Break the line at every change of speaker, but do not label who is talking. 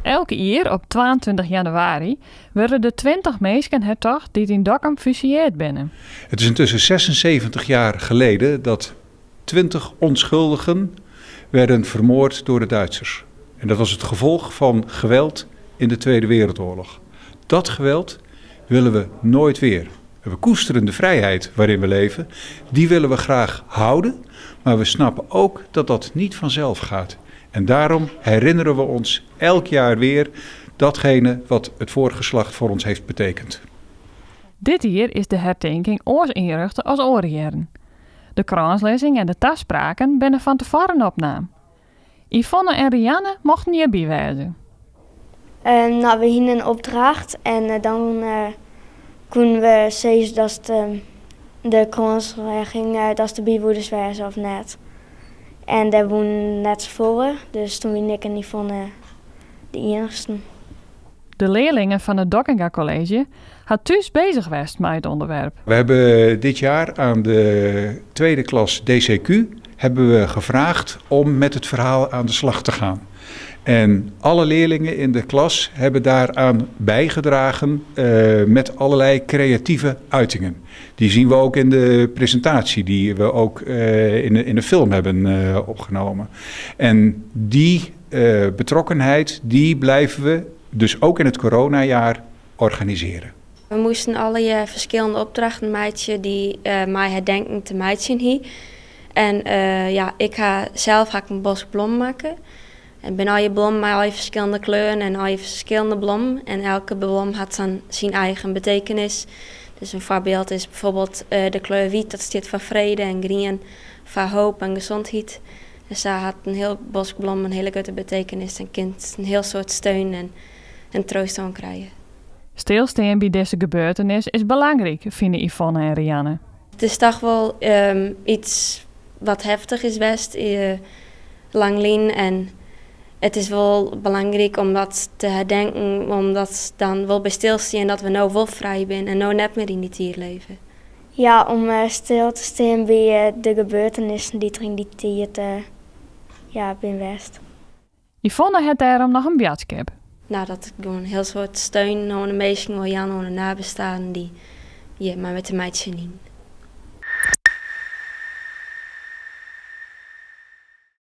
Elke jaar op 22 januari worden de 20 mensen herdacht die in Dokkum fusilleerd binnen.
Het is intussen 76 jaar geleden dat 20 onschuldigen werden vermoord door de Duitsers. En dat was het gevolg van geweld in de Tweede Wereldoorlog. Dat geweld willen we nooit weer. We koesteren de vrijheid waarin we leven. Die willen we graag houden. Maar we snappen ook dat dat niet vanzelf gaat. En daarom herinneren we ons elk jaar weer datgene wat het vorige geslacht voor ons heeft betekend.
Dit jaar is de herdenking oors inrichten als oorjaren. De kranslezing en de taspraken binnen van tevoren opnaam. Yvonne en Rianne mochten hierbij wijzen.
We hadden een opdracht en dan konden we zeggen dat de kranslezing dat de bijwoeders waren of net. En daar woonden net voor, dus toen ben ik en Yvonne de enigste.
De leerlingen van het Dokkinga College had thuis bezig geweest met het onderwerp.
We hebben dit jaar aan de tweede klas DCQ hebben we gevraagd om met het verhaal aan de slag te gaan. En alle leerlingen in de klas hebben daaraan bijgedragen met allerlei creatieve uitingen. Die zien we ook in de presentatie die we ook in de film hebben opgenomen. En die betrokkenheid die blijven we dus ook in het coronajaar organiseren.
We moesten alle verschillende opdrachten maken die mij herdenken te maken hier. En ik ga zelf een bos bloemen maken. En bij al je bloemen met al je verschillende kleuren en al je verschillende bloemen. En elke bloem had dan zijn eigen betekenis. Dus een voorbeeld is bijvoorbeeld de kleur wit, dat staat voor vrede, en groen voor hoop en gezondheid. Dus daar had een heel bosbloem een hele grote betekenis en kind een heel soort steun en troost aan krijgen.
Stilstaan bij deze gebeurtenis is belangrijk, vinden Yvonne en Rianne.
Het is toch wel iets wat heftig is best, langlien. En het is wel belangrijk om dat te herdenken, omdat dan wel bij stilstaan dat we nou wel vrij zijn en nou net meer in die tier leven.
Ja, om stil te staan bij de gebeurtenissen die er in die tijd ben geweest.
Yvonne had daarom nog een boodschap.
Nou, dat ik gewoon een heel soort steun aan de mensen, aan de nabestaanden die maar met de meisje niet.